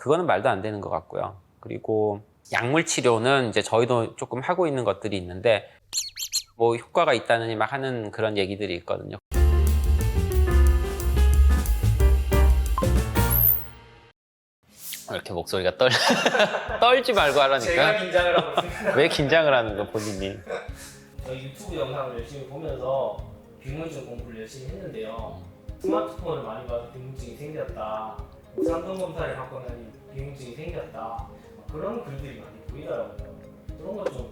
그거는 말도 안 되는 것 같고요. 그리고 약물 치료는 이제 저희도 조금 하고 있는 것들이 있는데 뭐 효과가 있다느니 막 하는 그런 얘기들이 있거든요. 왜 이렇게 목소리가 떨지 말고 하라니까. 제가 긴장을 하고 있습니다. 왜 긴장을 하는 거 본인이? 저희 유튜브 영상을 열심히 보면서 비문증 공부를 열심히 했는데요. 스마트폰을 많이 봐서 비문증이 생겼다. 산동 검사를 받고 나니 비문증이 생겼다. 그런 글들이 많이 보이더라고요. 그런 거 좀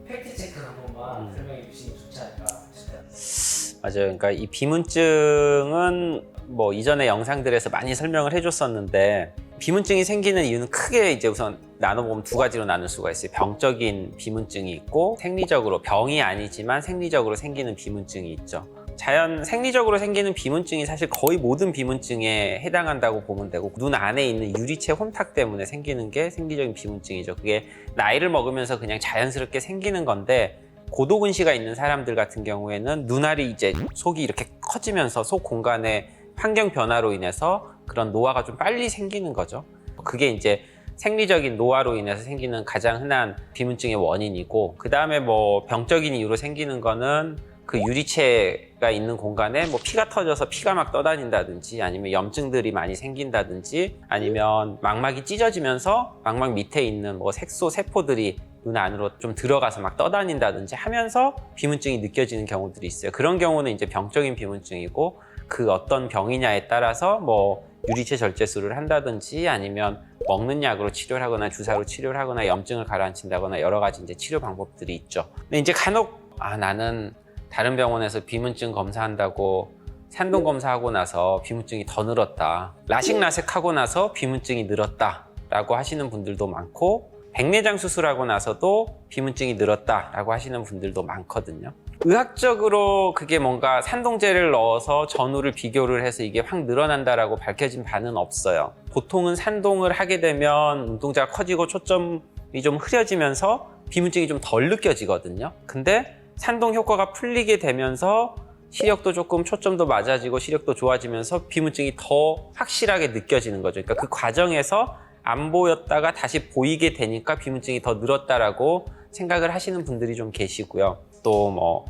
팩트 체크 한 번만 설명해 주시면 좋지 않을까 싶어요. 맞아요. 그러니까 이 비문증은 뭐 이전에 영상들에서 많이 설명을 해줬었는데 비문증이 생기는 이유는 크게 이제 우선 나눠보면 두 가지로 나눌 수가 있어요. 병적인 비문증이 있고 생리적으로 병이 아니지만 생리적으로 생기는 비문증이 있죠. 자연 생리적으로 생기는 비문증이 사실 거의 모든 비문증에 해당한다고 보면 되고 눈 안에 있는 유리체 혼탁 때문에 생기는 게 생리적인 비문증이죠. 그게 나이를 먹으면서 그냥 자연스럽게 생기는 건데 고도근시가 있는 사람들 같은 경우에는 눈알이 이제 속이 이렇게 커지면서 속 공간의 환경 변화로 인해서 그런 노화가 좀 빨리 생기는 거죠. 그게 이제 생리적인 노화로 인해서 생기는 가장 흔한 비문증의 원인이고, 그 다음에 뭐 병적인 이유로 생기는 거는 그 유리체가 있는 공간에 뭐 피가 터져서 피가 막 떠다닌다든지 아니면 염증들이 많이 생긴다든지 아니면 망막이 찢어지면서 망막 밑에 있는 뭐 색소 세포들이 눈 안으로 좀 들어가서 막 떠다닌다든지 하면서 비문증이 느껴지는 경우들이 있어요. 그런 경우는 이제 병적인 비문증이고, 그 어떤 병이냐에 따라서 뭐 유리체 절제술을 한다든지 아니면 먹는 약으로 치료를 하거나 주사로 치료를 하거나 염증을 가라앉힌다거나 여러 가지 이제 치료 방법들이 있죠. 근데 이제 간혹 나는 다른 병원에서 비문증 검사한다고 산동 검사하고 나서 비문증이 더 늘었다, 라식라섹 하고 나서 비문증이 늘었다 라고 하시는 분들도 많고, 백내장 수술하고 나서도 비문증이 늘었다 라고 하시는 분들도 많거든요. 의학적으로 그게 뭔가 산동제를 넣어서 전후를 비교를 해서 이게 확 늘어난다라고 밝혀진 바는 없어요. 보통은 산동을 하게 되면 눈동자가 커지고 초점이 좀 흐려지면서 비문증이 좀 덜 느껴지거든요. 근데 산동 효과가 풀리게 되면서 시력도 조금 초점도 맞아지고 시력도 좋아지면서 비문증이 더 확실하게 느껴지는 거죠. 그러니까 그 과정에서 안 보였다가 다시 보이게 되니까 비문증이 더 늘었다라고 생각을 하시는 분들이 좀 계시고요. 또 뭐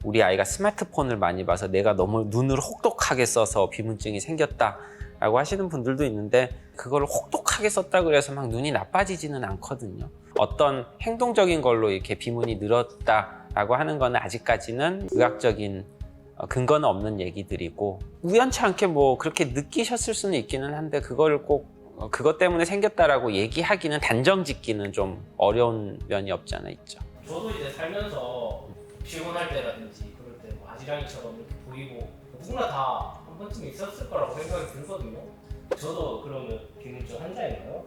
우리 아이가 스마트폰을 많이 봐서 내가 너무 눈을 혹독하게 써서 비문증이 생겼다라고 하시는 분들도 있는데, 그걸 혹독하게 썼다 그래서 막 눈이 나빠지지는 않거든요. 어떤 행동적인 걸로 이렇게 비문이 늘었다라고 하는 거는 아직까지는 의학적인 근거는 없는 얘기들이고, 우연치 않게 뭐 그렇게 느끼셨을 수는 있기는 한데 그거를 꼭 그것 때문에 생겼다라고 얘기하기는, 단정 짓기는 좀 어려운 면이 없지 않아 있죠. 저도 이제 살면서 피곤할 때라든지 그럴 때 뭐 아지랑이처럼 이렇게 보이고 누구나 다 한 번쯤 있었을 거라고 생각이 들거든요. 저도 그러면 비문증 환자인가요?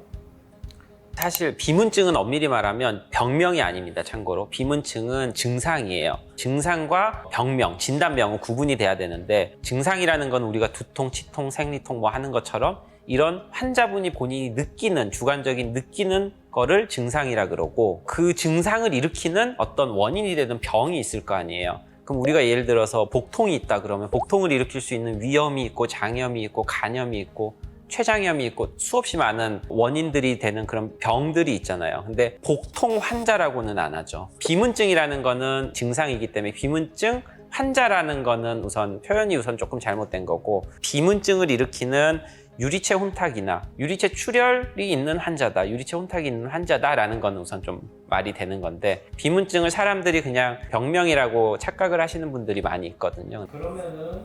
사실 비문증은 엄밀히 말하면 병명이 아닙니다. 참고로 비문증은 증상이에요. 증상과 병명, 진단명은 구분이 돼야 되는데, 증상이라는 건 우리가 두통, 치통, 생리통 뭐 하는 것처럼 이런 환자분이 본인이 느끼는, 주관적인 느끼는 거를 증상이라 그러고, 그 증상을 일으키는 어떤 원인이 되든 병이 있을 거 아니에요. 그럼 우리가 예를 들어서 복통이 있다 그러면 복통을 일으킬 수 있는 위염이 있고 장염이 있고 간염이 있고 췌장염이 있고 수없이 많은 원인들이 되는 그런 병들이 있잖아요. 근데 복통 환자라고는 안 하죠. 비문증이라는 거는 증상이기 때문에 비문증 환자라는 거는 우선 표현이 우선 조금 잘못된 거고, 비문증을 일으키는 유리체 혼탁이나 유리체 출혈이 있는 환자다, 유리체 혼탁이 있는 환자다라는 건 우선 좀 말이 되는 건데, 비문증을 사람들이 그냥 병명이라고 착각을 하시는 분들이 많이 있거든요. 그러면은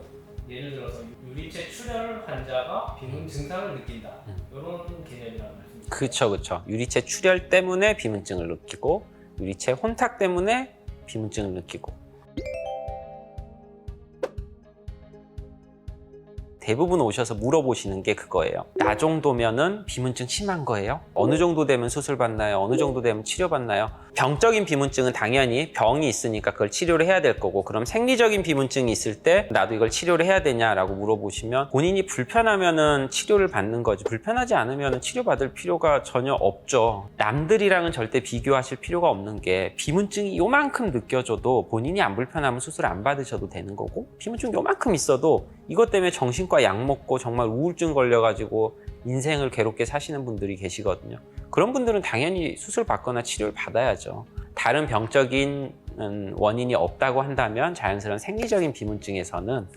예를 들어서 유리체 출혈 환자가 비문 증상을 느낀다, 이런 개념이라는 말씀이죠? 그렇죠. 유리체 출혈 때문에 비문증을 느끼고 유리체 혼탁 때문에 비문증을 느끼고. 대부분 오셔서 물어보시는 게 그거예요. 나 정도면은 비문증 심한 거예요? 어느 정도 되면 수술 받나요? 어느 정도 되면 치료 받나요? 병적인 비문증은 당연히 병이 있으니까 그걸 치료를 해야 될 거고, 그럼 생리적인 비문증이 있을 때 나도 이걸 치료를 해야 되냐라고 물어보시면 본인이 불편하면은 치료를 받는 거지, 불편하지 않으면 치료받을 필요가 전혀 없죠. 남들이랑은 절대 비교하실 필요가 없는 게, 비문증이 요만큼 느껴져도 본인이 안 불편하면 수술 안 받으셔도 되는 거고, 비문증 요만큼 있어도 이것 때문에 정신과 약 먹고 정말 우울증 걸려가지고 인생을 괴롭게 사시는 분들이 계시거든요. 그런 분들은 당연히 수술 받거나 치료를 받아야죠. 다른 병적인 원인이 없다고 한다면 자연스러운 생리적인 비문증에서는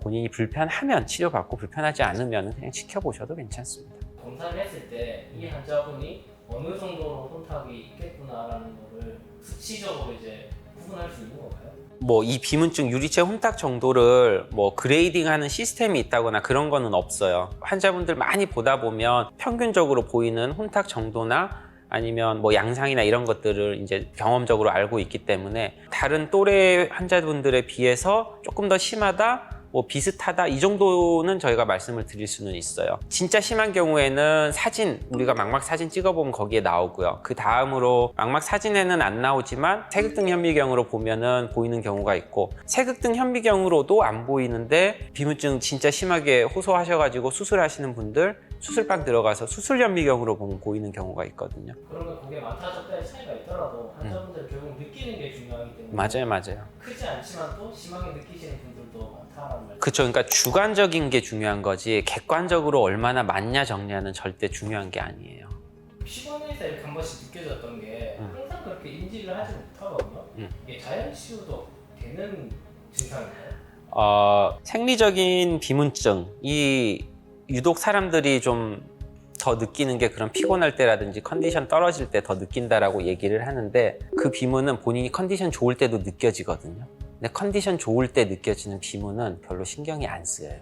본인이 불편하면 치료받고 불편하지 않으면 그냥 지켜보셔도 괜찮습니다. 검사를 했을 때 이 환자분이 어느 정도로 혼탁이 있겠구나라는 거를 수치적으로 이제 구분할 수 있는 건가요? 뭐 이 비문증 유리체 혼탁 정도를 뭐 그레이딩하는 시스템이 있다거나 그런 거는 없어요. 환자분들 많이 보다 보면 평균적으로 보이는 혼탁 정도나 아니면 뭐 양상이나 이런 것들을 이제 경험적으로 알고 있기 때문에 다른 또래 환자분들에 비해서 조금 더 심하다, 뭐 비슷하다 이 정도는 저희가 말씀을 드릴 수는 있어요. 진짜 심한 경우에는 사진, 우리가 망막 사진 찍어보면 거기에 나오고요. 그 다음으로 망막 사진에는 안 나오지만 색극등 현미경으로 보면은 보이는 경우가 있고, 색극등 현미경으로도 안 보이는데 비문증 진짜 심하게 호소하셔가지고 수술하시는 분들 수술방 들어가서 수술 현미경으로 보면 보이는 경우가 있거든요. 그러면 그게 많다 적다의 차이가 있더라도 환자분들 결국 느끼는 게 중요하기 때문에 맞아요. 크지 않지만 또 심하게 느끼시는 분들도 많다라는 말. 그렇죠. 그러니까 주관적인 게 중요한 거지 객관적으로 얼마나 맞냐 적냐는 절대 중요한 게 아니에요. 피곤해서 이렇게 한 번씩 느껴졌던 게 항상 그렇게 인지를 하지 못하거든요. 이게 자연 치유도 되는 증상인가요? 생리적인 비문증이 유독 사람들이 좀 더 느끼는 게 그런 피곤할 때라든지 컨디션 떨어질 때 더 느낀다라고 얘기를 하는데, 그 비문은 본인이 컨디션 좋을 때도 느껴지거든요. 근데 컨디션 좋을 때 느껴지는 비문은 별로 신경이 안 쓰여요.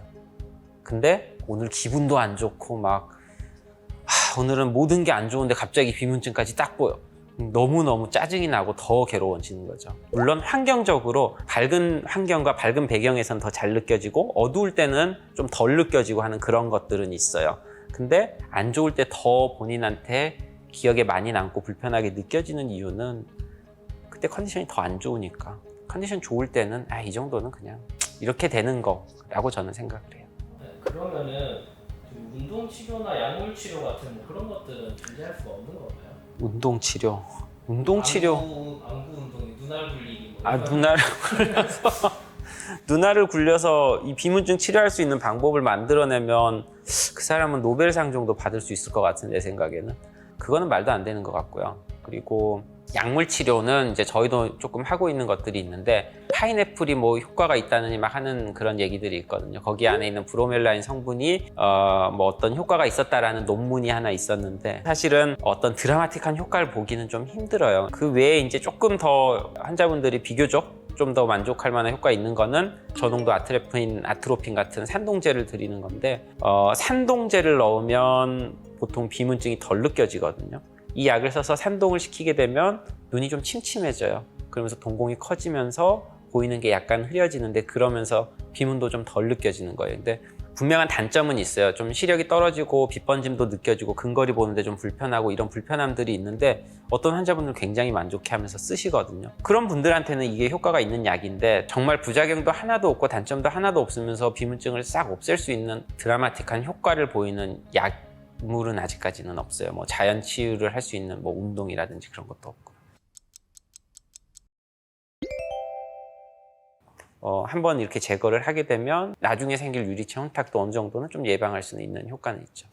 근데 오늘 기분도 안 좋고 막 오늘은 모든 게 안 좋은데 갑자기 비문증까지 딱 보여. 너무너무 짜증이 나고 더 괴로워지는 거죠. 물론 환경적으로 밝은 환경과 밝은 배경에선 더 잘 느껴지고 어두울 때는 좀 덜 느껴지고 하는 그런 것들은 있어요. 근데 안 좋을 때 더 본인한테 기억에 많이 남고 불편하게 느껴지는 이유는 그때 컨디션이 더 안 좋으니까. 컨디션 좋을 때는 이 정도는 그냥 이렇게 되는 거라고 저는 생각을 해요. 네, 그러면은 운동 치료나 약물 치료 같은 뭐 그런 것들은 존재할 수가 없는 건가요? 운동 치료. 안구 운동이 눈알 굴리기 뭐 이런 눈알을 굴려서 이 비문증 치료할 수 있는 방법을 만들어내면 그 사람은 노벨상 정도 받을 수 있을 것 같은데, 내 생각에는. 그거는 말도 안 되는 것 같고요. 그리고 약물 치료는 이제 저희도 조금 하고 있는 것들이 있는데, 파인애플이 뭐 효과가 있다느니 막 하는 그런 얘기들이 있거든요. 거기 안에 있는 브로멜라인 성분이 뭐 어떤 효과가 있었다라는 논문이 하나 있었는데, 사실은 어떤 드라마틱한 효과를 보기는 좀 힘들어요. 그 외에 이제 조금 더 환자분들이 비교적 좀 더 만족할 만한 효과 있는 거는 저농도 아트로핀 같은 산동제를 드리는 건데, 산동제를 넣으면 보통 비문증이 덜 느껴지거든요. 이 약을 써서 산동을 시키게 되면 눈이 좀 침침해져요. 그러면서 동공이 커지면서 보이는 게 약간 흐려지는데, 그러면서 비문도 좀 덜 느껴지는 거예요. 근데 분명한 단점은 있어요. 좀 시력이 떨어지고 빛번짐도 느껴지고 근거리 보는데 좀 불편하고 이런 불편함들이 있는데, 어떤 환자분들은 굉장히 만족해하면서 쓰시거든요. 그런 분들한테는 이게 효과가 있는 약인데, 정말 부작용도 하나도 없고 단점도 하나도 없으면서 비문증을 싹 없앨 수 있는 드라마틱한 효과를 보이는 약물은 아직까지는 없어요. 뭐 자연 치유를 할 수 있는 뭐 운동이라든지 그런 것도 없고. 한번 이렇게 제거를 하게 되면 나중에 생길 유리체 혼탁도 어느 정도는 좀 예방할 수 있는 효과는 있죠.